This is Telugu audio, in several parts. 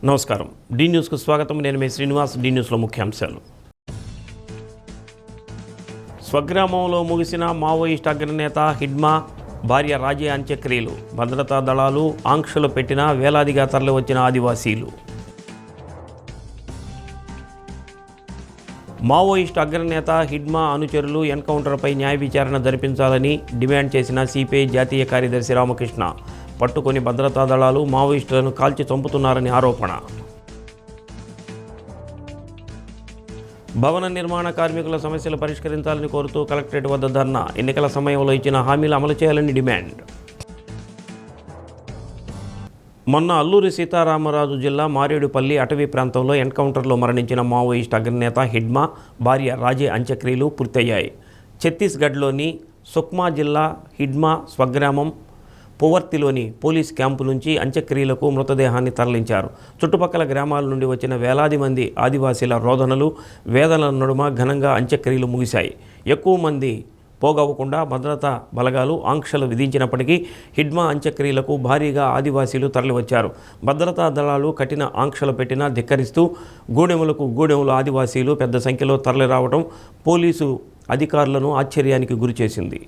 నమస్కారం. డి న్యూస్కు స్వాగతం. నేను మీ శ్రీనివాస్. డి న్యూస్లో ముఖ్యాంశాలు. స్వగ్రామంలో ముగిసిన మావోయిస్ట్ అగ్రనేత హిడ్మా భార్య రాజే అంత్యక్రియలు. భద్రతా దళాలు ఆంక్షలు పెట్టిన వేలాదిగా తరలివచ్చిన ఆదివాసీలు. మావోయిస్ట్ అగ్రనేత హిడ్మా అనుచరులు ఎన్కౌంటర్పై న్యాయ విచారణ జరిపించాలని డిమాండ్ చేసిన సిపిఐ జాతీయ కార్యదర్శి రామకృష్ణ. పట్టుకొని భద్రతా దళాలు మావోయిస్టులను కాల్చి చంపుతున్నారని ఆరోపణ. భవన నిర్మాణ కార్మికుల సమస్యలు పరిష్కరించాలని కోరుతూ కలెక్టరేట్ వద్ద ధర్నా. ఎన్నికల సమయంలో ఇచ్చిన హామీలు అమలు చేయాలని డిమాండ్. మొన్న అల్లూరి సీతారామరాజు జిల్లా మారేడుపల్లి అటవీ ప్రాంతంలో ఎన్కౌంటర్లో మరణించిన మావోయిస్ట్ అగ్రనేత హిడ్మా భార్య రాజే అంత్యక్రియలు పూర్తయ్యాయి. ఛత్తీస్గఢ్లోని సుక్మా జిల్లా హిడ్మా స్వగ్రామం పువర్తిలోని పోలీస్ క్యాంపు నుంచి అంత్యక్రియలకు మృతదేహాన్ని తరలించారు. చుట్టుపక్కల గ్రామాల నుండి వచ్చిన వేలాది మంది ఆదివాసీల రోదనలు వేదనల నడుమ ఘనంగా అంత్యక్రియలు ముగిశాయి. ఎక్కువ మంది పోగవ్వకుండా భద్రతా బలగాలు ఆంక్షలు విధించినప్పటికీ హిడ్మా అంత్యక్రియలకు భారీగా ఆదివాసీలు తరలివచ్చారు. భద్రతా దళాలు కఠిన ఆంక్షలు పెట్టినా ధిక్కరిస్తూ గూడెములు ఆదివాసీలు పెద్ద సంఖ్యలో తరలిరావడం పోలీసు అధికారులను ఆశ్చర్యానికి గురిచేసింది.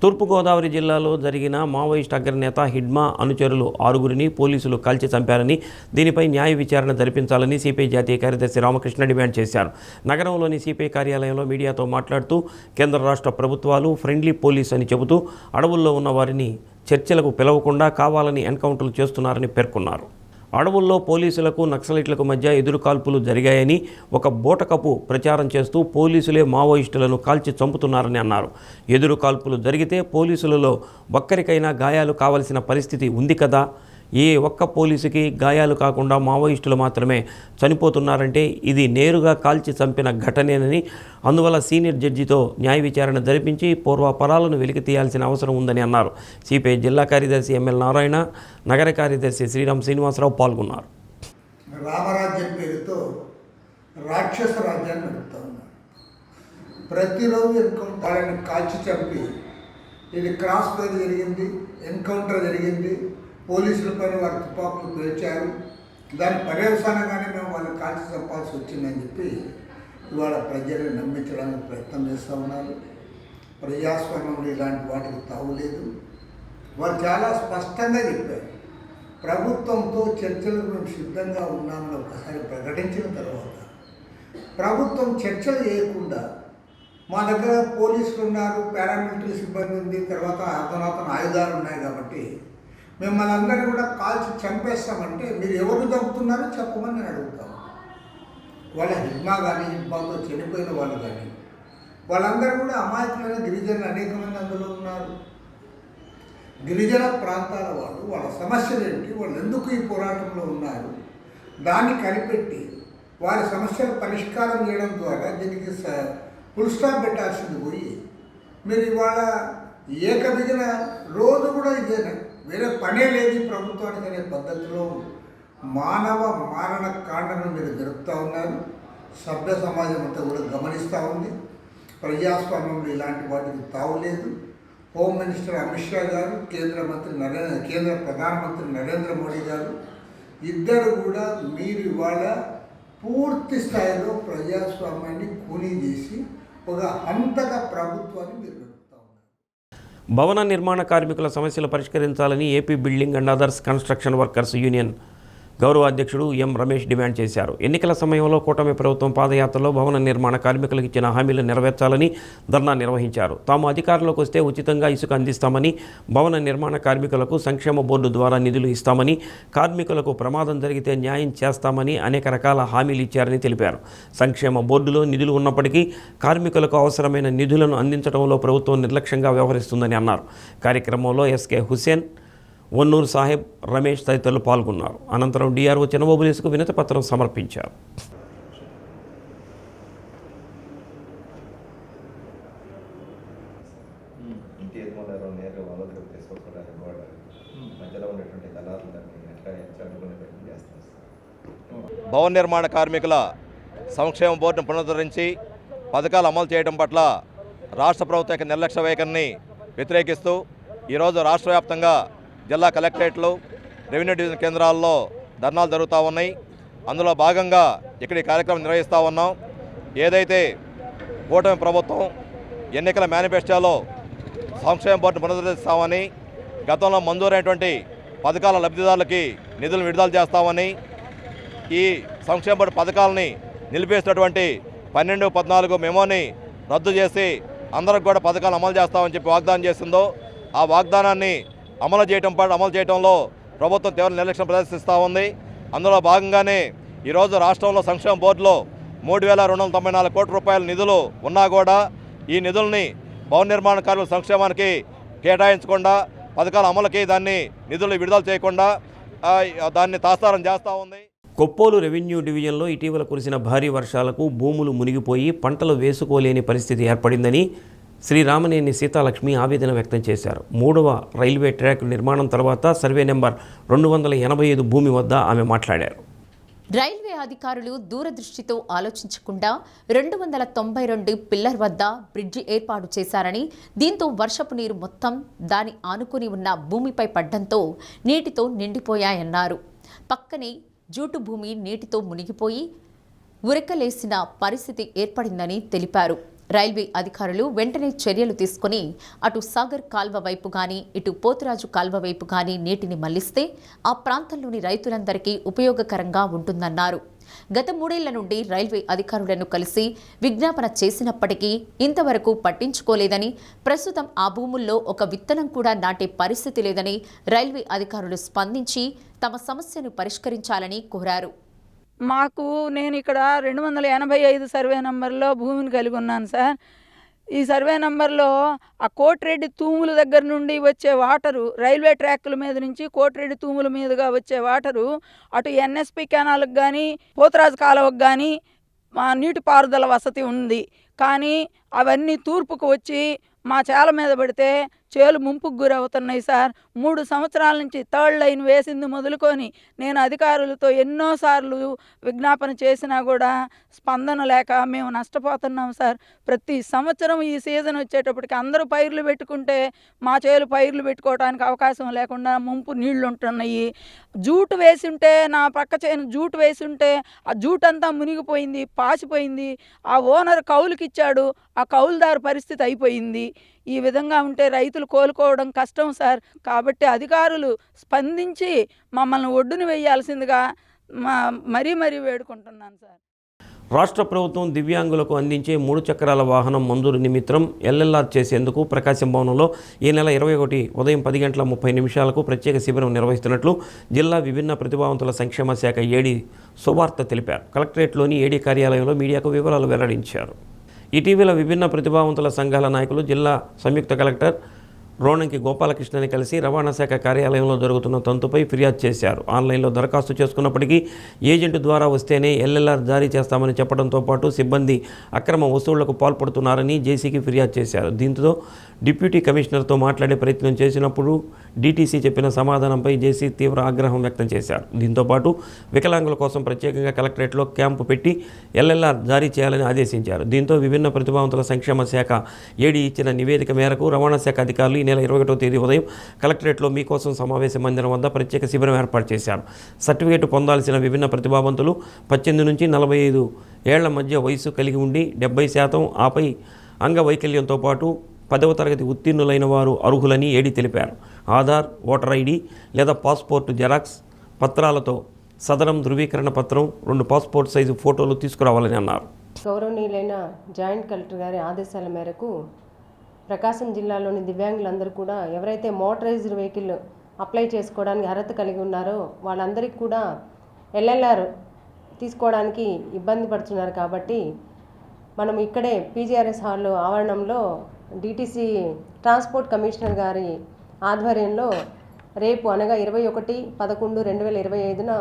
తూర్పుగోదావరి జిల్లాలో జరిగిన మావోయిస్ట్ అగ్రనేత హిడ్మా అనుచరులు 6గురిని పోలీసులు కాల్చి చంపారని, దీనిపై న్యాయ విచారణ జరిపించాలని సిపిఐ జాతీయ కార్యదర్శి రామకృష్ణ డిమాండ్ చేశారు. నగరంలోని సిపిఐ కార్యాలయంలో మీడియాతో మాట్లాడుతూ కేంద్ర రాష్ట్ర ప్రభుత్వాలు ఫ్రెండ్లీ పోలీస్ అని చెబుతూ అడవుల్లో ఉన్న వారిని చర్చలకు పిలవకుండా కావాలని ఎన్కౌంటర్లు చేస్తున్నారని పేర్కొన్నారు. అడవుల్లో పోలీసులకు నక్సలైట్లకు మధ్య ఎదురుకాల్పులు జరిగాయని ఒక బూటకపు ప్రచారం చేస్తూ పోలీసులే మావోయిస్టులను కాల్చి చంపుతున్నారని అన్నారు. ఎదురుకాల్పులు జరిగితే పోలీసులలో ఒక్కరికైనా గాయాలు కావాల్సిన పరిస్థితి ఉంది కదా. ఏ ఒక్క పోలీసుకి గాయాలు కాకుండా మావోయిస్టులు మాత్రమే చనిపోతున్నారంటే ఇది నేరుగా కాల్చి చంపిన ఘటనేనని, అందువల్ల సీనియర్ జడ్జితో న్యాయ విచారణ జరిపించి పూర్వాపరాలను వెలికి తీయాల్సిన అవసరం ఉందని అన్నారు. సిపిఐ జిల్లా కార్యదర్శి ఎంఎల్ నారాయణ, నగర కార్యదర్శి శ్రీరామ్ శ్రీనివాసరావు పాల్గొన్నారు. రామరాజ్యం పేరుతో రాక్షస రాజ్యాన్ని నడుపుతా ఉన్నారు. ప్రతిరోజు ఎన్కౌంటర్ని కాల్చి చంపి, ఇది క్రాస్ ఫైర్ జరిగింది, ఎన్కౌంటర్ జరిగింది, పోలీసుల పైన వారి తుపాకులు పేర్చారు, దాని పర్యవసానంగానే మేము వాళ్ళని కాల్చి చంపాల్సి వచ్చిందని చెప్పి ఇవాళ ప్రజలను నమ్మించడానికి ప్రయత్నం చేస్తూ ఉన్నారు. ప్రజాస్వామ్యంలో ఇలాంటి వాటికి తావులేదు. వారు చాలా స్పష్టంగా చెప్పారు, ప్రభుత్వంతో చర్చలకు మేము సిద్ధంగా ఉన్నామని ఒకసారి ప్రకటించిన తర్వాత ప్రభుత్వం చర్చలు చేయకుండా మా దగ్గర పోలీసులు ఉన్నారు, పారామిలిటరీ సిబ్బంది ఉంది, తర్వాత అధునాతన ఆయుధాలు ఉన్నాయి కాబట్టి మిమ్మల్ని అందరినీ కూడా కాల్చి చంపేస్తామంటే మీరు ఎవరు చంపుతున్నారో చెప్పమని నేను అడుగుతాను. వాళ్ళ హిడ్మా కానీ, హిడ్మాతో చనిపోయిన వాళ్ళు కానీ, వాళ్ళందరూ కూడా అమాయకులైన గిరిజనులు అనేక మంది అందులో ఉన్నారు. గిరిజన ప్రాంతాల వాళ్ళు, వాళ్ళ సమస్యలు ఏంటి, వాళ్ళు ఎందుకు ఈ పోరాటంలో ఉన్నారు, దాన్ని కనిపెట్టి వారి సమస్యలు పరిష్కారం చేయడం ద్వారా దీనికి ఫుల్ స్టాప్ పెట్టాల్సింది పోయి మీరు ఇవాళ ఏకదిగిన రోజు కూడా ఇదేనా, వేరే పనే లేదు ప్రభుత్వానికి అనే పద్ధతిలో మానవ మారణ కాండను మీరు జరుపుతూ ఉన్నారు. సభ్య సమాజం అంతా కూడా గమనిస్తూ ఉంది. ప్రజాస్వామ్యంలో ఇలాంటి వాటికి తావులేదు. హోమ్ మినిస్టర్ అమిత్ షా గారు, కేంద్ర ప్రధానమంత్రి నరేంద్ర మోడీ గారు ఇద్దరు కూడా మీరు ఇవాళ పూర్తి స్థాయిలో ప్రజాస్వామ్యాన్ని కూనీ చేసి ఒక హంతక ప్రభుత్వాన్ని మీరు భవన నిర్మాణ కార్మికుల సమస్యలు పరిష్కరించాలని AP building and others construction workers union గౌరవ అధ్యక్షుడు ఎం రమేష్ డిమాండ్ చేశారు. ఎన్నికల సమయంలో కూటమి ప్రభుత్వం పాదయాత్రలో భవన నిర్మాణ కార్మికులకు ఇచ్చిన హామీలు నెరవేర్చాలని ధర్నా నిర్వహించారు. తాము అధికారంలోకి వస్తే ఉచితంగా ఇసుక అందిస్తామని, భవన నిర్మాణ కార్మికులకు సంక్షేమ బోర్డు ద్వారా నిధులు ఇస్తామని, కార్మికులకు ప్రమాదం జరిగితే న్యాయం చేస్తామని అనేక రకాల హామీలు ఇచ్చారని తెలిపారు. సంక్షేమ బోర్డులో నిధులు ఉన్నప్పటికీ కార్మికులకు అవసరమైన నిధులను అందించడంలో ప్రభుత్వం నిర్లక్ష్యంగా వ్యవహరిస్తుందని అన్నారు. కార్యక్రమంలో ఎస్కే హుసేన్, వన్నూరు సాహెబ్, రమేష్ తదితరులు పాల్గొన్నారు. అనంతరం డిఆర్ఓ చిన్నబాబులేసుకు వినతి పత్రం సమర్పించారు. భవన నిర్మాణ కార్మికుల సంక్షేమ బోర్డును పునరుద్ధరించి పథకాలు అమలు చేయడం పట్ల రాష్ట్ర ప్రభుత్వం యొక్క నిర్లక్ష్య వైఖరిని వ్యతిరేకిస్తూ ఈరోజు రాష్ట్ర వ్యాప్తంగా జిల్లా కలెక్టరేట్లు, రెవెన్యూ డివిజన్ కేంద్రాల్లో ధర్నాలు జరుగుతూ ఉన్నాయి. అందులో భాగంగా ఇక్కడ ఈ కార్యక్రమం నిర్వహిస్తూ ఉన్నాం. ఏదైతే కూటమి ప్రభుత్వం ఎన్నికల మేనిఫెస్టోలో సంక్షేమ బోర్డును పునరుద్ధరిస్తామని, గతంలో మంజూరైనటువంటి పథకాల లబ్ధిదారులకి నిధులు విడుదల చేస్తామని, ఈ సంక్షేమ బోర్డు పథకాలని నిలిపేసినటువంటి 12-14 మెమోని రద్దు చేసి అందరికి కూడా పథకాలు అమలు చేస్తామని చెప్పి వాగ్దానం చేసిందో, ఆ వాగ్దానాన్ని అమలు చేయడంలో ప్రభుత్వం తీవ్ర నిర్లక్ష్యం ప్రదర్శిస్తూ ఉంది. అందులో భాగంగానే ఈరోజు రాష్ట్రంలో సంక్షేమ బోర్డులో 3,294 కోట్ల రూపాయల నిధులు ఉన్నా కూడా ఈ నిధుల్ని భవన నిర్మాణ కార్మికుల సంక్షేమానికి కేటాయించకుండా, పథకాల అమలుకి దాన్ని నిధులు విడుదల చేయకుండా దాన్ని తాత్సారం చేస్తూ ఉంది. కొప్పోలు రెవెన్యూ డివిజన్లో ఇటీవల కురిసిన భారీ వర్షాలకు భూములు మునిగిపోయి పంటలు వేసుకోలేని పరిస్థితి ఏర్పడిందని శ్రీరామనేని సీతాలక్ష్మి ఆవేదన వ్యక్తం చేశారు. 3వ రైల్వే ట్రాక్ నిర్మాణం తర్వాత సర్వే నెంబర్ 285 భూమి వద్ద ఆమె మాట్లాడారు. రైల్వే అధికారులు దూరదృష్టితో ఆలోచించకుండా 292 పిల్లర్ వద్ద బ్రిడ్జి ఏర్పాటు చేశారని, దీంతో వర్షపు నీరు మొత్తం దాని ఆనుకుని ఉన్న భూమిపై పడ్డంతో నీటితో నిండిపోయాయన్నారు. పక్కనే జూటు భూమి నీటితో మునిగిపోయి ఉరకలేసిన పరిస్థితి ఏర్పడిందని తెలిపారు. రైల్వే అధికారులు వెంటనే చర్యలు తీసుకుని అటు సాగర్ కాల్వ వైపు గాని ఇటు పోతురాజు కాల్వ వైపు గాని నీటిని మళ్లిస్తే ఆ ప్రాంతంలోని రైతులందరికీ ఉపయోగకరంగా ఉంటుందన్నారు. గత 3 ఏళ్ల నుండి రైల్వే అధికారులను కలిసి విజ్ఞాపన చేసినప్పటికీ ఇంతవరకు పట్టించుకోలేదని, ప్రస్తుతం ఆ భూముల్లో ఒక విత్తనం కూడా నాటే పరిస్థితి లేదని రైల్వే అధికారులు స్పందించి తమ సమస్యను పరిష్కరించాలని కోరారు. నేను ఇక్కడ 285 సర్వే నంబర్లో భూమిని కలిగి ఉన్నాను సార్. ఈ సర్వే నంబర్లో ఆ కోటిరెడ్డి తూముల దగ్గర నుండి వచ్చే వాటరు, రైల్వే ట్రాక్కుల మీద నుంచి కోటిరెడ్డి తూముల మీదుగా వచ్చే వాటరు అటు ఎన్ఎస్పి కెనాల్కి కానీ పోతరాజు కాలువకు కానీ నీటిపారుదల వసతి ఉంది. కానీ అవన్నీ తూర్పుకు వచ్చి మా చేల మీద పడితే చేలు ముంపుకు గురవుతున్నాయి సార్. 3 సంవత్సరాల నుంచి 3rd లైన్ వేసింది మొదలుకొని నేను అధికారులతో ఎన్నోసార్లు విజ్ఞాపన చేసినా కూడా స్పందన లేక మేము నష్టపోతున్నాం సార్. ప్రతి సంవత్సరం ఈ సీజన్ వచ్చేటప్పటికి అందరూ పైర్లు పెట్టుకుంటే మా చేలు పైర్లు పెట్టుకోవడానికి అవకాశం లేకుండా ముంపు నీళ్లు ఉంటున్నాయి. జూటు వేసి ఉంటే, నా పక్క చేను జూటు వేసి ఉంటే ఆ జూట్ అంతా మునిగిపోయింది, పాసిపోయింది. ఆ ఓనర్ కౌలుకి ఇచ్చాడు, ఆ కౌలుదారు పరిస్థితి అయిపోయింది. ఈ విధంగా ఉంటే రైతులు కోలుకోవడం కష్టం సార్. కాబట్టి అధికారులు స్పందించి మమ్మల్ని ఒడ్డున వేయాల్సిందిగా మరీ వేడుకుంటున్నాను సార్. రాష్ట్ర ప్రభుత్వం దివ్యాంగులకు అందించే 3 చక్రాల వాహనం మంజూరు నిమిత్తం ఎల్ఎల్ఆర్ చేసేందుకు ప్రకాశం భవనంలో ఈ నెల 21 ఉదయం 10:30 ప్రత్యేక శిబిరం నిర్వహిస్తున్నట్లు జిల్లా విభిన్న ప్రతిభావంతుల సంక్షేమ శాఖ ఏడీ సువార్త తెలిపారు. కలెక్టరేట్లోని ఏడీ కార్యాలయంలో మీడియాకు వివరాలు వెల్లడించారు. ఇటీవల విభిన్న ప్రతిభావంతుల సంఘాల నాయకులు జిల్లా సంయుక్త కలెక్టర్ రోణంకి గోపాలకృష్ణని కలిసి రవాణా శాఖ కార్యాలయంలో జరుగుతున్న తంతుపై ఫిర్యాదు చేశారు. ఆన్లైన్లో దరఖాస్తు చేసుకున్నప్పటికీ ఏజెంట్ ద్వారా వస్తేనే ఎల్ఎల్ఆర్ జారీ చేస్తామని చెప్పడంతో పాటు సిబ్బంది అక్రమ వసూళ్లకు పాల్పడుతున్నారని జేసీకి ఫిర్యాదు చేశారు. దీంతో డిప్యూటీ కమిషనర్తో మాట్లాడే ప్రయత్నం చేసినప్పుడు డీటీసీ చెప్పిన సమాధానంపై జేసీ తీవ్ర ఆగ్రహం వ్యక్తం చేశారు. దీంతోపాటు వికలాంగుల కోసం ప్రత్యేకంగా కలెక్టరేట్లో క్యాంపు పెట్టి ఎల్ఎల్ఆర్ జారీ చేయాలని ఆదేశించారు. దీంతో విభిన్న ప్రతిభావంతుల సంక్షేమ శాఖ ఏడీ ఇచ్చిన నివేదిక మేరకు రవాణా శాఖ అధికారులు ఈ నెల 21వ తేదీ ఉదయం కలెక్టరేట్లో మీకోసం సమావేశ మందిరం వద్ద ప్రత్యేక శిబిరం ఏర్పాటు చేశారు. సర్టిఫికేట్ పొందాల్సిన విభిన్న ప్రతిభావంతులు 18 నుంచి 45 ఏళ్ల మధ్య వయసు కలిగి ఉండి 70% ఆపై అంగవైకల్యంతో పాటు 10వ తరగతి ఉత్తీర్ణులైన వారు అర్హులని ఏడీ తెలిపారు. ఆధార్, ఓటర్ ఐడి లేదా పాస్పోర్టు జెరాక్స్ పత్రాలతో సదరం ధృవీకరణ పత్రం, 2 పాస్పోర్ట్ సైజు ఫోటోలు తీసుకురావాలని అన్నారు. గౌరవనీయులైన జాయింట్ కలెక్టర్ గారి ఆదేశాల మేరకు ప్రకాశం జిల్లాలోని దివ్యాంగులందరూ కూడా ఎవరైతే మోటరైజ్డ్ వెహికల్ అప్లై చేసుకోవడానికి అర్హత కలిగి ఉన్నారో వాళ్ళందరికీ కూడా ఎల్ఎల్ఆర్ తీసుకోవడానికి ఇబ్బంది పడుతున్నారు. కాబట్టి మనం ఇక్కడే పీజీఆర్ఎస్ హాల్ ఆవరణంలో డీటీసీ ట్రాన్స్పోర్ట్ కమిషనర్ గారి ఆధ్వర్యంలో రేపు అనగా 21/11/2025న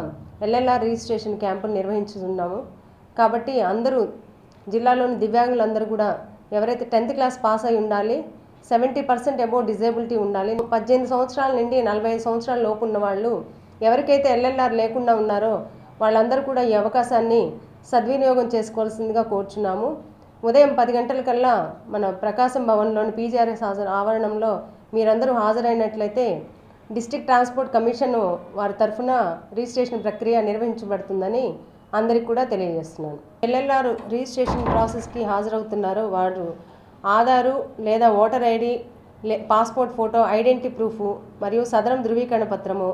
ఎల్ఎల్ఆర్ రిజిస్ట్రేషన్ క్యాంపును నిర్వహించుతున్నాము. కాబట్టి అందరూ జిల్లాలోని దివ్యాంగులందరూ కూడా ఎవరైతే 10th క్లాస్ పాస్ అయి ఉండాలి, 70% అబోవ్ డిజేబిలిటీ ఉండాలి, 18 సంవత్సరాల నుండి 45 సంవత్సరాల లోపు ఉన్న వాళ్ళు, ఎవరికైతే ఎల్ఎల్ఆర్ లేకుండా ఉన్నారో వాళ్ళందరూ కూడా ఈ అవకాశాన్ని సద్వినియోగం చేసుకోవాల్సిందిగా కోరుచున్నాము. ఉదయం 10 గంటలకల్లా మన ప్రకాశం భవన్లోని పీజీఆర్ఎస్ ఆవరణంలో మీరందరూ హాజరైనట్లయితే డిస్ట్రిక్ట్ ట్రాన్స్పోర్ట్ కమిషన్ వారి తరఫున రిజిస్ట్రేషన్ ప్రక్రియ నిర్వహించబడుతుందని అందరికీ కూడా తెలియజేస్తున్నాను. ఎల్ఎల్ఆర్ రిజిస్ట్రేషన్ ప్రాసెస్కి హాజరవుతున్నారో వారు ఆధారు లేదా voter ID, passport photo, identity proof మరియు సదరం ధృవీకరణ పత్రము,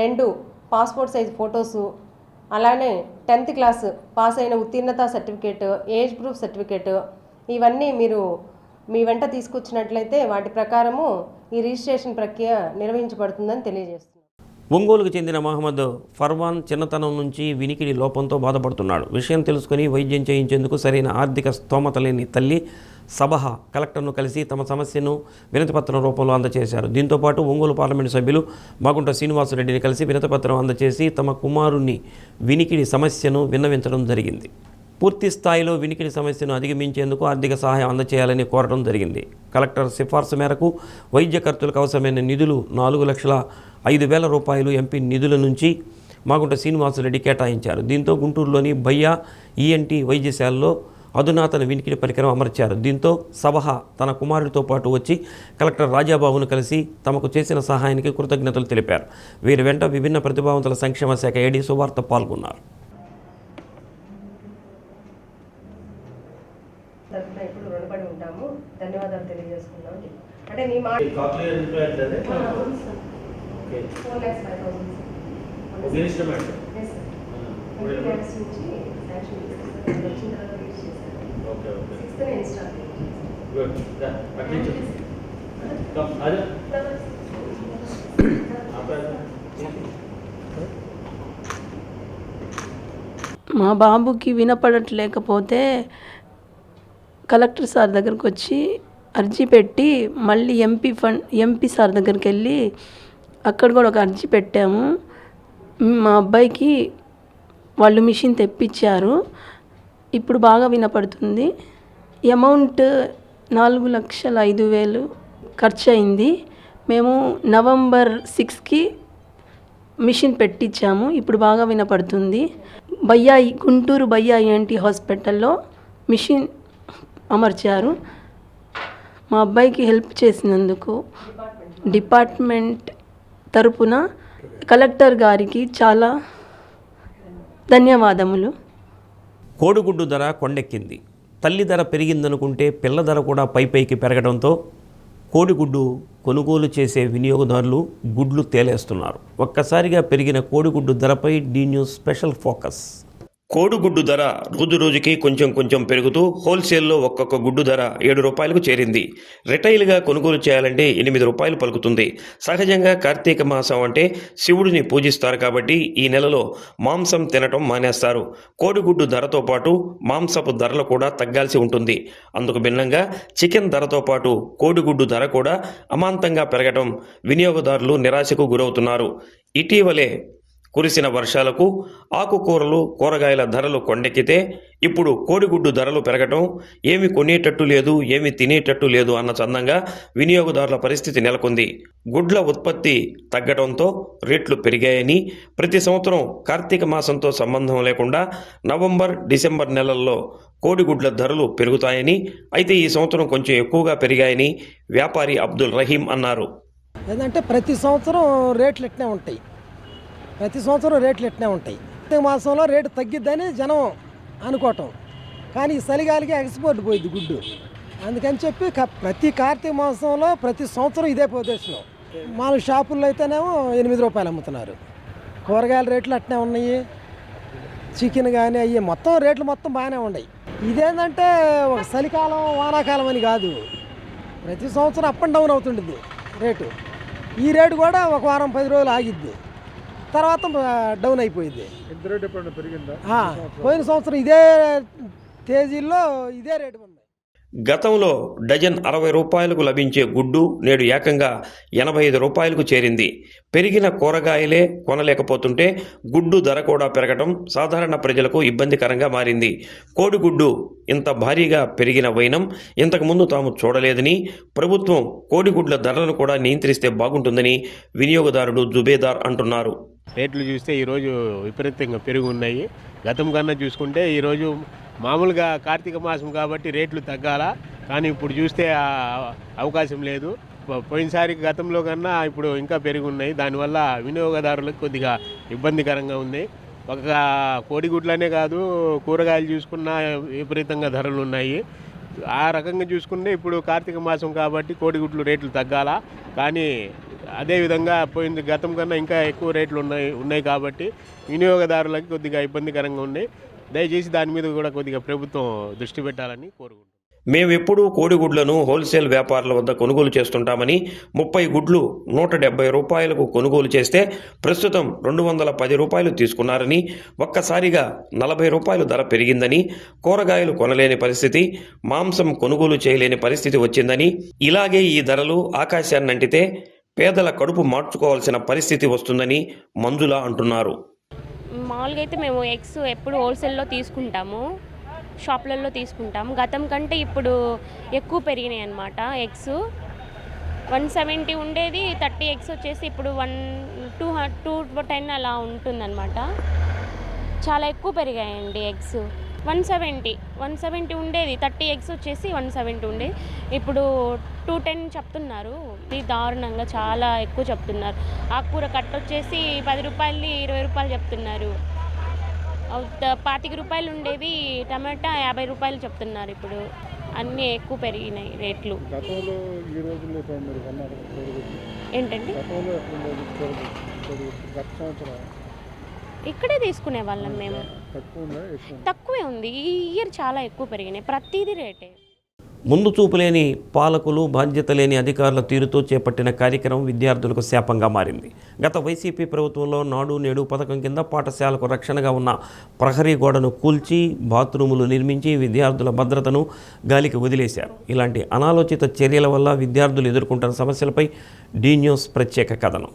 2 పాస్పోర్ట్ సైజ్ ఫొటోసు, అలానే 10th క్లాస్ పాస్ అయిన ఉత్తీర్ణత సర్టిఫికేట్, ఏజ్ ప్రూఫ్ సర్టిఫికేట్, ఇవన్నీ మీరు మీ వెంట తీసుకొచ్చినట్లయితే వాటి ప్రకారము ఈ రిజిస్ట్రేషన్ ప్రక్రియ నిర్వహించబడుతుందని తెలియజేస్తున్నాను. ఒంగోలుకు చెందిన మహమ్మద్ ఫర్వాన్ చిన్నతనం నుంచి వినికిడి లోపంతో బాధపడుతున్నాడు. విషయం తెలుసుకుని వైద్యం చేయించేందుకు సరైన ఆర్థిక స్తోమత లేని తల్లి సబహ కలెక్టర్ను కలిసి తమ సమస్యను వినతిపత్రం రూపంలో అందజేశారు. దీంతోపాటు ఒంగోలు పార్లమెంటు సభ్యులు మాగుంట శ్రీనివాసరెడ్డిని కలిసి వినతిపత్రం అందజేసి తమ కుమారుని వినికిడి సమస్యను విన్నవించడం జరిగింది. పూర్తి స్థాయిలో వినికిడి సమస్యను అధిగమించేందుకు ఆర్థిక సహాయం అందజేయాలని కోరడం జరిగింది. కలెక్టర్ సిఫార్సు మేరకు వైద్య ఖర్చులకు అవసరమైన నిధులు 4,05,000 రూపాయలు ఎంపీ నిధుల నుంచి మాగుంట శ్రీనివాసరెడ్డి కేటాయించారు. దీంతో గుంటూరులోని బయ్యా ఈఎన్టీ వైద్యశాలలో అధునాతన వినికిడి పరికరం అమర్చారు. దీంతో సబహ తన కుమారుడితో పాటు వచ్చి కలెక్టర్ రాజాబాబును కలిసి తమకు చేసిన సహాయానికి కృతజ్ఞతలు తెలిపారు. వీరి వెంట విభిన్న ప్రతిభావంతుల సంక్షేమ శాఖ ఏడీ సువార్త పాల్గొన్నారు. ఇప్పుడు రుణపడి ఉంటాము. ధన్యవాదాలు తెలియజేసుకున్నాం. అంటే నీ మాట మా బాబుకి వినపడట్లేకపోతే కలెక్టర్ సార్ దగ్గరికి వచ్చి అర్జీ పెట్టి మళ్ళీ ఎంపీ సార్ దగ్గరికి వెళ్ళి అక్కడ కూడా ఒక అర్జీ పెట్టాము. మా అబ్బాయికి వాళ్ళు మిషన్ తెప్పించారు. ఇప్పుడు బాగా వినపడుతుంది. అమౌంట్ 4,05,000 ఖర్చు అయింది. మేము November 6కి మిషన్ పెట్టించాము. ఇప్పుడు బాగా వినపడుతుంది. గుంటూరు బయ్యా ఈఎన్టీ హాస్పిటల్లో మిషన్ అమర్చారు. మా అబ్బాయికి హెల్ప్ చేసినందుకు డిపార్ట్మెంట్ తరపున కలెక్టర్ గారికి చాలా ధన్యవాదములు. కోడిగుడ్డు ధర కొండెక్కింది. తల్లి ధర పెరిగిందనుకుంటే పిల్ల ధర కూడా పైకి పెరగడంతో కోడిగుడ్డు కొనుగోలు చేసే వినియోగదారులు గుడ్లు తేలేస్తున్నారు. ఒక్కసారిగా పెరిగిన కోడిగుడ్డు ధరపై డి న్యూస్ స్పెషల్ ఫోకస్. కోడిగుడ్డు ధర రోజురోజుకి కొంచెం పెరుగుతూ హోల్సేల్లో ఒక్కొక్క గుడ్డు ధర 7 రూపాయలకు చేరింది. రిటైల్గా కొనుగోలు చేయాలంటే 8 రూపాయలు పలుకుతుంది. సహజంగా కార్తీక మాసం అంటే శివుడిని పూజిస్తారు కాబట్టి ఈ నెలలో మాంసం తినటం మానేస్తారు. కోడిగుడ్డు ధరతో పాటు మాంసపు ధరలు కూడా తగ్గాల్సి ఉంటుంది. అందుకు భిన్నంగా చికెన్ ధరతో పాటు కోడిగుడ్డు ధర కూడా అమాంతంగా పెరగటం వినియోగదారులు నిరాశకు గురవుతున్నారు. ఇటీవలే కురిసిన వర్షాలకు ఆకుకూరలు, కూరగాయల ధరలు కొండెక్కితే ఇప్పుడు కోడిగుడ్డు ధరలు పెరగటం ఏమి కొనేటట్టు లేదు, ఏమి తినేటట్టు లేదు అన్న చందంగా వినియోగదారుల పరిస్థితి నెలకొంది. గుడ్ల ఉత్పత్తి తగ్గడంతో రేట్లు పెరిగాయని, ప్రతి సంవత్సరం కార్తీక మాసంతో సంబంధం లేకుండా నవంబర్, డిసెంబర్ నెలల్లో కోడిగుడ్ల ధరలు పెరుగుతాయని, అయితే ఈ సంవత్సరం కొంచెం ఎక్కువగా పెరిగాయని వ్యాపారి అబ్దుల్ రహీం అన్నారు. ఏంటంటే ప్రతి సంవత్సరం రేట్లు ఎట్నే ఉంటాయి. కార్తీక మాసంలో రేటు తగ్గిద్దని జనం అనుకోవటం, కానీ ఈ చలిగాలికి ఎక్స్పోర్ట్ పోయింది గుడ్డు. అందుకని చెప్పి ప్రతి కార్తీక మాసంలో ప్రతి సంవత్సరం ఇదే పొజిషన్. మన షాపుల్లో అయితేనేమో 8 రూపాయలు అమ్ముతున్నారు. కూరగాయల రేట్లు అట్నే ఉన్నాయి. చికెన్ కానీ అయ్యి మొత్తం రేట్లు మొత్తం బాగానే ఉన్నాయి. ఇదేంటంటే ఒక చలికాలం, వానాకాలం అని కాదు, ప్రతి సంవత్సరం అప్ అండ్ డౌన్ అవుతుంటుంది రేటు. ఈ రేటు కూడా ఒక వారం 10 రోజులు ఆగిద్ది, తర్వాత డౌన్ అయిపోయింది. పోయిన సంవత్సరం ఇదే తేదీల్లో ఇదే రేటు ఉంది. గతంలో డజన్ 60 రూపాయలకు లభించే గుడ్డు నేడు ఏకంగా 85 రూపాయలకు చేరింది. పెరిగిన కూరగాయలే కొనలేకపోతుంటే గుడ్డు ధర కూడా పెరగడం సాధారణ ప్రజలకు ఇబ్బందికరంగా మారింది. కోడిగుడ్డు ఇంత భారీగా పెరిగిన వైనం ఇంతకుముందు తాము చూడలేదని, ప్రభుత్వం కోడిగుడ్ల ధరలను కూడా నియంత్రిస్తే బాగుంటుందని వినియోగదారుడు జుబేదార్ అంటున్నారు. రేట్లు చూస్తే ఈరోజు విపరీతంగా పెరుగు ఉన్నాయి. గతం కన్నా చూసుకుంటే ఈరోజు మామూలుగా కార్తీక మాసం కాబట్టి రేట్లు తగ్గాల, కానీ ఇప్పుడు చూస్తే అవకాశం లేదు. పోయినసారి గతంలో కన్నా ఇప్పుడు ఇంకా పెరిగి ఉన్నాయి. దానివల్ల వినియోగదారులకు కొద్దిగా ఇబ్బందికరంగా ఉంది. ఒక కోడిగుడ్లనే కాదు, కూరగాయలు చూసుకున్న విపరీతంగా ధరలు ఉన్నాయి. ఆ రకంగా చూసుకుంటే ఇప్పుడు కార్తీక మాసం కాబట్టి కోడిగుడ్లు రేట్లు తగ్గాల, కానీ అదేవిధంగా పోయింది గతం కన్నా ఇంకా ఎక్కువ రేట్లు ఉన్నాయి కాబట్టి వినియోగదారులకి కొద్దిగా ఇబ్బందికరంగా ఉన్నాయి. దయచేసి దాని మీద కూడా కొద్దిగా ప్రభుత్వం దృష్టి పెట్టాలని కోరుకుంటున్నాం. మేమెప్పుడూ కోడిగుడ్లను హోల్సేల్ వ్యాపారుల వద్ద కొనుగోలు చేస్తుంటామని 30 గుడ్లు 170 రూపాయలకు కొనుగోలు చేస్తే ప్రస్తుతం 210 రూపాయలు తీసుకున్నారని, ఒక్కసారిగా 40 రూపాయలు ధర పెరిగిందని, కూరగాయలు కొనలేని పరిస్థితి, మాంసం కొనుగోలు చేయలేని పరిస్థితి వచ్చిందని, ఇలాగే ఈ ధరలు ఆకాశాన్నంటితే పేదల కడుపు మార్చుకోవాల్సిన పరిస్థితి వస్తుందని మంజుల అంటున్నారు. మామూలుగా అయితే మేము ఎగ్స్ ఎప్పుడు హోల్సేల్లో తీసుకుంటాము, షాప్లలో తీసుకుంటాము. గతం కంటే ఇప్పుడు ఎక్కువ పెరిగినాయి అన్నమాట. ఎగ్స్ 170 ఉండేది, 30 ఎగ్స్ వచ్చేసి ఇప్పుడు 210 అలా ఉంటుందన్నమాట. చాలా ఎక్కువ పెరిగాయండి ఎగ్స్. 170 ఉండేది, 30 ఎగ్స్ వచ్చేసి 170 ఉండేది, ఇప్పుడు 210 చెప్తున్నారు. ఇది దారుణంగా చాలా ఎక్కువ చెప్తున్నారు. ఆకుకూర కట్ట వచ్చేసి 10 రూపాయలది 20 రూపాయలు చెప్తున్నారు. 25 రూపాయలు ఉండేది టమాటా 50 రూపాయలు చెప్తున్నారు. ఇప్పుడు అన్నీ ఎక్కువ పెరిగినాయి రేట్లు. ఏంటండి, ఇక్కడే తీసుకునే వాళ్ళం మేము. తక్కువే ఉంది. ఈ ఇయర్ చాలా ఎక్కువ పెరిగినాయి, ప్రతిదీ రేటే. ముందు చూపు లేని పాలకులు, బాధ్యత లేని అధికారుల తీరుతో చేపట్టిన కార్యక్రమం విద్యార్థులకు శాపంగా మారింది. గత వైసీపీ ప్రభుత్వంలో నాడు నేడు పథకం కింద పాఠశాలకు రక్షణగా ఉన్న ప్రహరీ గోడను కూల్చి బాత్రూములు నిర్మించి విద్యార్థుల భద్రతను గాలికి వదిలేశారు. ఇలాంటి అనాలోచిత చర్యల వల్ల విద్యార్థులు ఎదుర్కొంటున్న సమస్యలపై డి న్యూస్ ప్రత్యేక కథనం.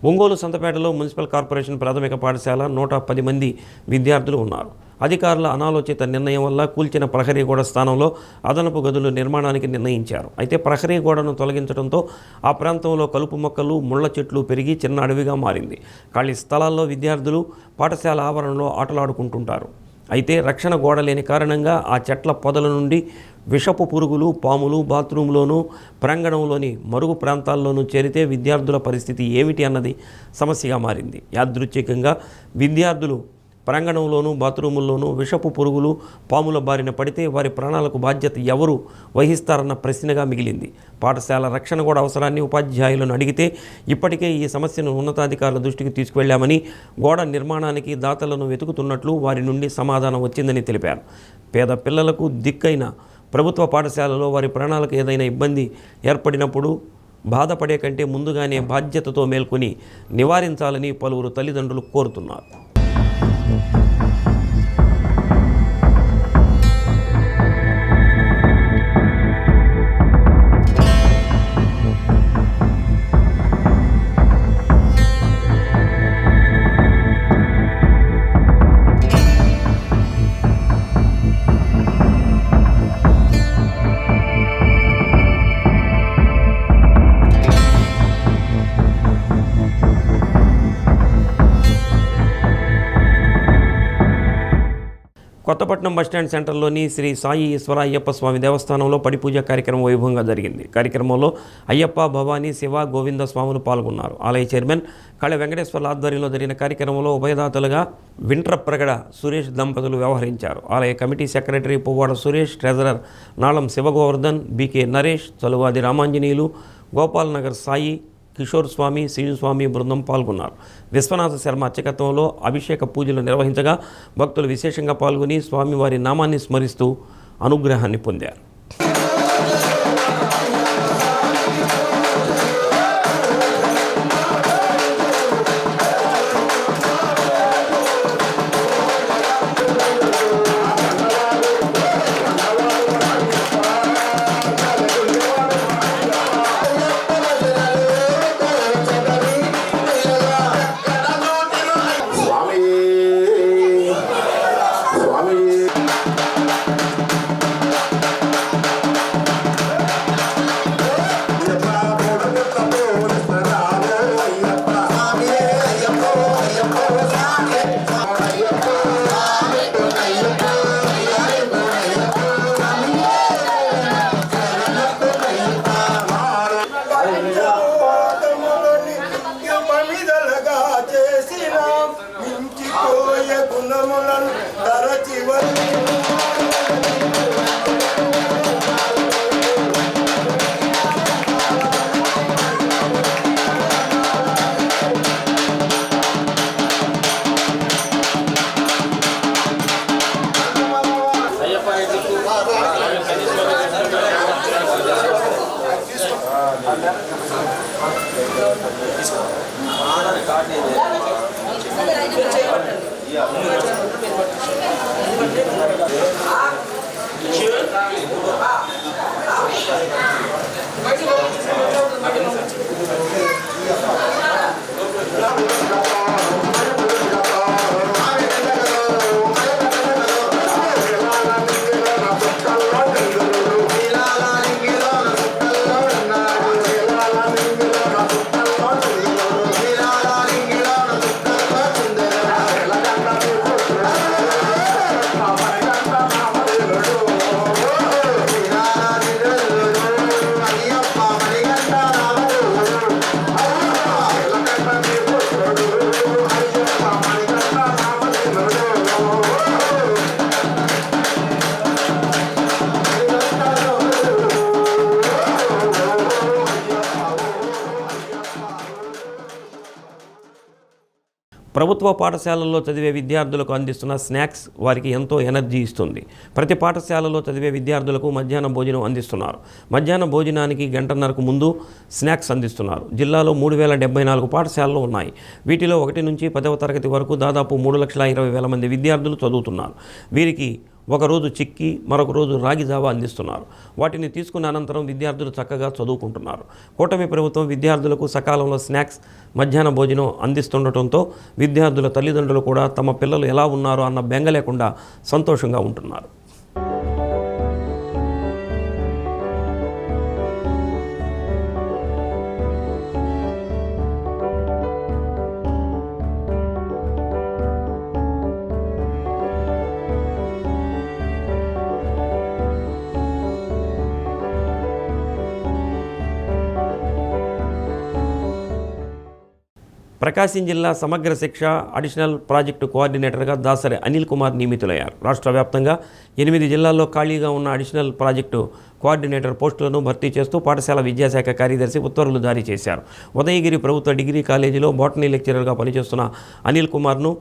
ఒంగోలు సంతపేటలో మున్సిపల్ కార్పొరేషన్ ప్రాథమిక పాఠశాల 110 మంది విద్యార్థులు ఉన్నారు. అధికారుల అనాలోచిత నిర్ణయం వల్ల కూల్చిన ప్రహరీ గోడ స్థానంలో అదనపు గదుల నిర్మాణానికి నిర్ణయించారు. అయితే ప్రహరీ గోడను తొలగించడంతో ఆ ప్రాంతంలో కలుపు మొక్కలు, ముళ్ల చెట్లు పెరిగి చిన్న అడవిగా మారింది. ఖాళీ స్థలాల్లో విద్యార్థులు పాఠశాల ఆవరణలో ఆటలాడుకుంటుంటారు. అయితే రక్షణ గోడ లేని కారణంగా ఆ చెట్ల పొదల నుండి విషపు పురుగులు, పాములు బాత్రూంలోనూ ప్రాంగణంలోని మరుగు ప్రాంతాల్లోనూ చేరితే విద్యార్థుల పరిస్థితి ఏమిటి అన్నది సమస్యగా మారింది. యాదృచ్ఛికంగా విద్యార్థులు ప్రాంగణంలోనూ బాత్రూముల్లోనూ విషపు పురుగులు, పాముల బారిన పడితే వారి ప్రాణాలకు బాధ్యత ఎవరు వహిస్తారన్న ప్రశ్నగా మిగిలింది. పాఠశాల రక్షణ కూడా అవసరాన్ని ఉపాధ్యాయులను అడిగితే ఇప్పటికే ఈ సమస్యను ఉన్నతాధికారుల దృష్టికి తీసుకువెళ్లామని, గోడ నిర్మాణానికి దాతలను వెతుకుతున్నట్లు వారి నుండి సమాధానం వచ్చిందని తెలిపారు. పేద పిల్లలకు దిక్కైన ప్రభుత్వ పాఠశాలలో వారి ప్రాణాలకు ఏదైనా ఇబ్బంది ఏర్పడినప్పుడు బాధపడే కంటే ముందుగానే బాధ్యతతో మేల్కొని నివారించాలని పలువురు తల్లిదండ్రులు కోరుతున్నారు. కొత్తపట్నం బస్టాండ్ సెంటర్లోని శ్రీ సాయి ఈశ్వర అయ్యప్ప స్వామి దేవస్థానంలో పడిపూజ కార్యక్రమం వైభవంగా జరిగింది. కార్యక్రమంలో అయ్యప్ప, భవానీ, శివ, గోవింద స్వాములు పాల్గొన్నారు. ఆలయ చైర్మన్ కళ వెంకటేశ్వర్ల ఆధ్వర్యంలో జరిగిన కార్యక్రమంలో ఉభయదాతలుగా వింట్రప్రగడ సురేష్ దంపతులు వ్యవహరించారు. ఆలయ committee secretary Puvvada Suresh, treasurer Nalam Sivagovardhan, BK Naresh, Chaluvadi Ramanjaneyulu, Gopal Nagar Sai, Kishore Swami, Srinuswami బృందం పాల్గొన్నారు. విశ్వనాథ శర్మ అర్చకత్వంలో అభిషేక పూజలు నిర్వహించగా భక్తులు విశేషంగా పాల్గొని స్వామివారి నామాన్ని స్మరిస్తూ అనుగ్రహాన్ని పొందారు. ప్రభుత్వ పాఠశాలల్లో చదివే విద్యార్థులకు అందిస్తున్న స్నాక్స్ వారికి ఎంతో ఎనర్జీ ఇస్తుంది. ప్రతి పాఠశాలలో చదివే విద్యార్థులకు మధ్యాహ్న భోజనం అందిస్తున్నారు. మధ్యాహ్న భోజనానికి గంటన్నరకు ముందు స్నాక్స్ అందిస్తున్నారు. జిల్లాలో 3074 పాఠశాలలు ఉన్నాయి. వీటిలో 1 నుంచి 10వ తరగతి వరకు దాదాపు 3,20,000 మంది విద్యార్థులు చదువుతున్నారు. వీరికి ఒకరోజు చిక్కీ, మరొక రోజు రాగి జావా అందిస్తున్నారు. వాటిని తీసుకున్న అనంతరం విద్యార్థులు చక్కగా చదువుకుంటున్నారు. కూటమి ప్రభుత్వం విద్యార్థులకు సకాలంలో స్నాక్స్, మధ్యాహ్న భోజనం అందిస్తుండటంతో విద్యార్థుల తల్లిదండ్రులు కూడా తమ పిల్లలు ఎలా ఉన్నారో అన్న బెంగ లేకుండా సంతోషంగా ఉంటున్నారు. ప్రకాశం జిల్లా సమగ్ర శిక్ష అడిషనల్ ప్రాజెక్టు కోఆర్డినేటర్గా దాసరి అనిల్ కుమార్ నియమితులయ్యారు. రాష్ట్ర వ్యాప్తంగా 8 జిల్లాల్లో ఖాళీగా ఉన్న అడిషనల్ ప్రాజెక్టు కోఆర్డినేటర్ పోస్టులను భర్తీ చేస్తూ పాఠశాల విద్యాశాఖ కార్యదర్శి ఉత్తర్వులు జారీ చేశారు. ఉదయగిరి ప్రభుత్వ డిగ్రీ కాలేజీలో బోటనీ లెక్చరర్గా పనిచేస్తున్న అనిల్ కుమార్ను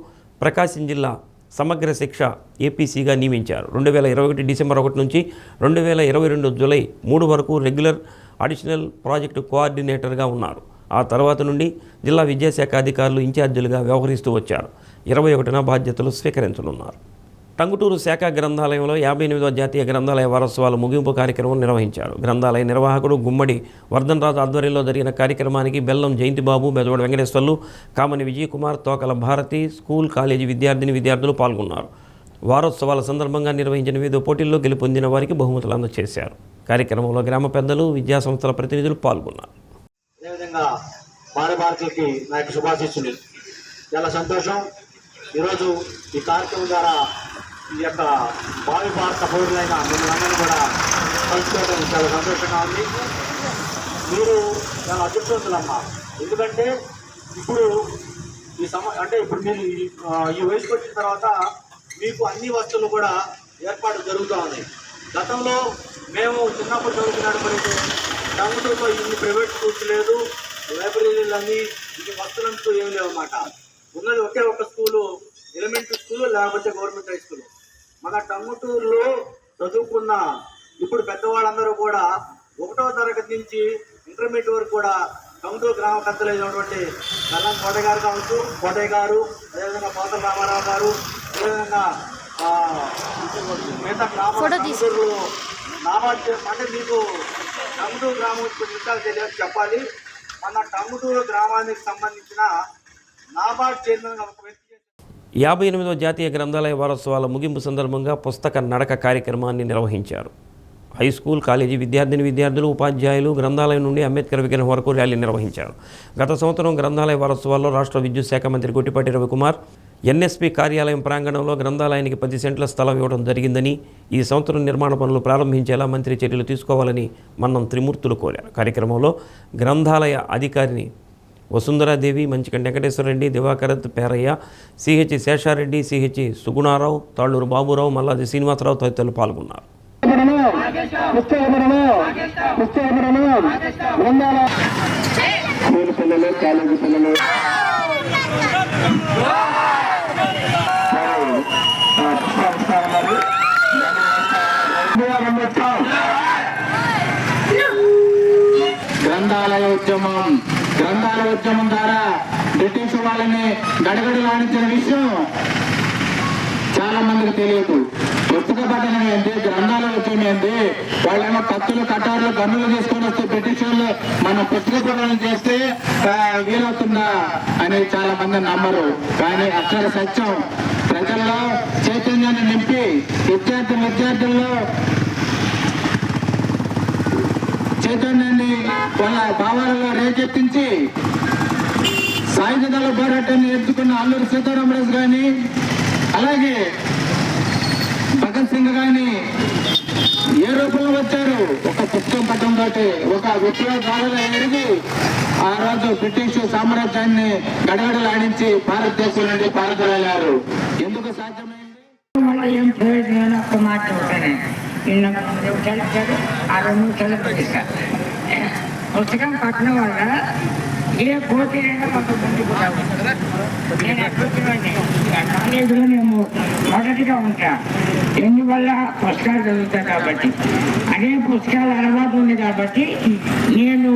ప్రకాశం జిల్లా సమగ్ర శిక్ష ఏపీసీగా నియమించారు. 2021 డిసెంబర్ 1 నుంచి 2022 జూలై 3 వరకు రెగ్యులర్ అడిషనల్ ప్రాజెక్టు కోఆర్డినేటర్గా ఉన్నారు. ఆ తర్వాత నుండి జిల్లా విద్యాశాఖ అధికారులు ఇన్ఛార్జీలుగా వ్యవహరిస్తూ వచ్చారు. 21న బాధ్యతలు స్వీకరించనున్నారు. టంగుటూరు శాఖ గ్రంథాలయంలో 58వ జాతీయ గ్రంథాలయ వారోత్సవాల ముగింపు కార్యక్రమం నిర్వహించారు. గ్రంథాలయ నిర్వాహకుడు గుమ్మడి వర్ధన్ రాజు ఆధ్వర్యంలో జరిగిన కార్యక్రమానికి బెల్లం జయంతిబాబు, బెజవాడ వెంకటేశ్వర్లు, కామని విజయకుమార్, తోకల భారతి, స్కూల్ కాలేజీ విద్యార్థులు పాల్గొన్నారు. వారోత్సవాల సందర్భంగా నిర్వహించిన వివిధ పోటీల్లో గెలుపొందిన వారికి బహుమతులు అందజేశారు. కార్యక్రమంలో గ్రామ పెద్దలు, విద్యాసంస్థల ప్రతినిధులు పాల్గొన్నారు. అదేవిధంగా భారతీయులకి నా యొక్క శుభాశిస్సులు. చాలా సంతోషం. ఈరోజు ఈ కార్యక్రమం ద్వారా ఈ యొక్క భావి భారత పౌరులైన మిమ్మల్ని కూడా కలుసుకోవడం చాలా సంతోషంగా ఉంది. మీరు చాలా అదృష్టవంతులమ్మా. ఎందుకంటే ఇప్పుడు ఇప్పుడు మీరు ఈ వయసుకు వచ్చిన తర్వాత మీకు అన్ని వస్తువులు కూడా ఏర్పాటు జరుగుతూ ఉన్నాయి. గతంలో మేము చిన్నప్పుడు చదువుకున్నప్పుడైతే టంగుటూరులో ఇన్ని ప్రైవేట్ స్కూల్స్ లేదు, లైబ్రరీలన్నీ ఇన్ని వస్తువులంటూ ఏమి లేవు అన్నమాట. ఉన్నది ఒకే ఒక స్కూలు, ఎలిమెంటరీ స్కూలు, లేకపోతే గవర్నమెంట్ హై స్కూల్. మన టంగుటూరులో చదువుకున్న ఇప్పుడు పెద్దవాళ్ళందరూ కూడా 1వ తరగతి నుంచి ఇంటర్మీడియట్ వరకు కూడా టంగుటూరు గ్రామ పెద్దలు అయినటువంటి కల్లం కోటయ్య గారు కావచ్చు, కోటయ్య గారు, అదేవిధంగా పోతల రామారావు గారు, అదేవిధంగా మిగతా గ్రామ టంగుటూరులో నాబార్డు అంటే మీకు టంగుటూరు గ్రామం విషయాలు తెలియదు చెప్పాలి. మన టంగుటూరు గ్రామానికి సంబంధించిన నాబార్డు చైర్మన్ ఒక వ్యక్తి 58వ జాతీయ గ్రంథాలయ వారోత్సవాల ముగింపు సందర్భంగా పుస్తక నడక కార్యక్రమాన్ని నిర్వహించారు. హై స్కూల్, కాలేజీ విద్యార్థులు, ఉపాధ్యాయులు గ్రంథాలయం నుండి అంబేద్కర్ విగ్రహం వరకు ర్యాలీ నిర్వహించారు. గత సంవత్సరం గ్రంథాలయ వారోత్సవాల్లో రాష్ట్ర విద్యుత్ శాఖ మంత్రి గొట్టిపాటి రవికుమార్ ఎన్ఎస్పీ కార్యాలయం ప్రాంగణంలో గ్రంథాలయానికి 10 సెంట్ల స్థలం ఇవ్వడం జరిగిందని, ఈ సంవత్సరం నిర్మాణ పనులు ప్రారంభించేలా మంత్రి చర్యలు తీసుకోవాలని మన్నం త్రిమూర్తులు కోరారు. కార్యక్రమంలో గ్రంథాలయ అధికారిని వసుంధరాదేవి, మంచికంటి వెంకటేశ్వరరెడ్డి, దివాకరత్ పేరయ్య, సిహెచ్ శేషారెడ్డి, సిహెచ్ సుగుణారావు, తాళ్ళూరు బాబురావు, మల్లాది శ్రీనివాసరావు తదితరులు పాల్గొన్నారు. గ్రంథాలయ ఉద్యమం ద్వారా బ్రిటిష్ వాళ్ళని గడగడలాడించిన విషయం చాలా మందికి తెలియదు. పుస్తక పఠనం ఏంటి, గ్రంథాలయ ఉద్యమం ఏంటి, వాళ్ళేమో కత్తులు, కటార్లు, గన్నులు తీసుకొని వస్తే బ్రిటిష్ వాళ్ళు మనం పుస్తక పఠనం చేస్తే వీలవుతుందా అని చాలా మంది నమ్మరు. కానీ అక్షర సత్యం ప్రజల్లో చైతన్యాన్ని నింపి విద్యార్థుల్లో చైతన్యాన్ని వాళ్ళ భావాలలో రేకెత్తించి సాయుధ దళ పోరాటాన్ని ఎత్తుకున్న అల్లూరి సీతారామరాజు కానీ, అలాగే భగత్ సింగ్ కానీ ఏ రూపంలో వచ్చారు? ఒక పుస్తకం పట్టంతో ఒక విప్లవకారులు ఎరిగి ఆ రోజు బ్రిటిష్ సామ్రాజ్యాన్ని గడగడలాడించి భారతదేశం నుండి పారదొలగారు. ఎందుకు సాధ్యమైంది? ఏం ప్రయోజనం ఒక్క మాట ఉంటానే ఆ 2 నిమిషాలు పుస్తకం పట్టడం వల్ల ఏ కోర్టులైనా మాకు ముందుకు రావాలి. నేను అభివృద్ధిలోనే కాలేజీలో నేను మొదటిగా ఉంటా. ఎందువల్ల పుస్తకాలు చదువుతా కాబట్టి, అదే పుస్తకాలు అలవాటు ఉంది కాబట్టి నేను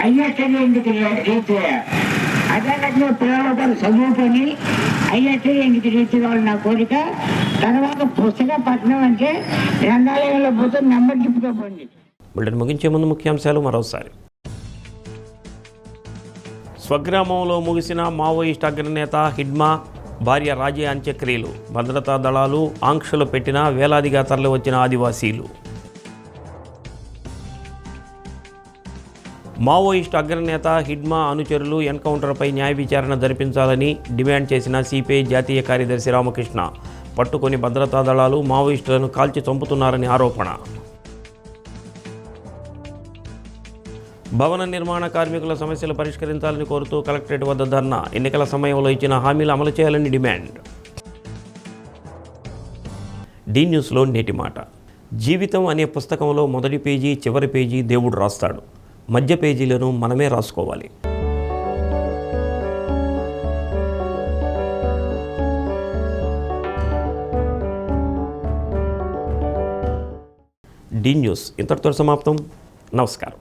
ఐఎస్ఎల్ ఎందుకు రీచ్ అయ్యా. అదే రకంగా పిల్లలతో చదువుకొని ఐఎస్ఎల్ ఎందుకు రీచ్ కావాలి నా కోరిక. తర్వాత పుస్తక పట్టణం అంటే గ్రంథాలయంలో పోతే మెంబర్షిప్తో పోయింది. బులెటిన్ ముగించే ముందు ముఖ్యాంశాలు మరోసారి. స్వగ్రామంలో ముగిసిన మావోయిస్ట్ అగ్రనేత హిడ్మా భార్య రాజే అంత్యక్రియలు. భద్రతా దళాలు ఆంక్షలు పెట్టిన వేలాదిగా తరలివచ్చిన ఆదివాసీలు. మావోయిస్ట్ అగ్రనేత హిడ్మా అనుచరులు ఎన్కౌంటర్పై న్యాయ విచారణ జరిపించాలని డిమాండ్ చేసిన సిపిఐ జాతీయ కార్యదర్శి రామకృష్ణ. పట్టుకొని భద్రతా దళాలు మావోయిస్టులను కాల్చి చంపుతున్నారని ఆరోపణ. భవన నిర్మాణ కార్మికుల సమస్యలు పరిష్కరించాలని కోరుతూ కలెక్టరేట్ వద్ద ధర్నా. ఎన్నికల సమయంలో ఇచ్చిన హామీలు అమలు చేయాలని డిమాండ్. డి న్యూస్లో నేటి మాట. జీవితం అనే పుస్తకంలో మొదటి పేజీ చివరి పేజీ దేవుడు రాస్తాడు. మధ్య పేజీలను మనమే రాసుకోవాలి. డి న్యూస్ ఇంతటితో సమాప్తం. నమస్కారం.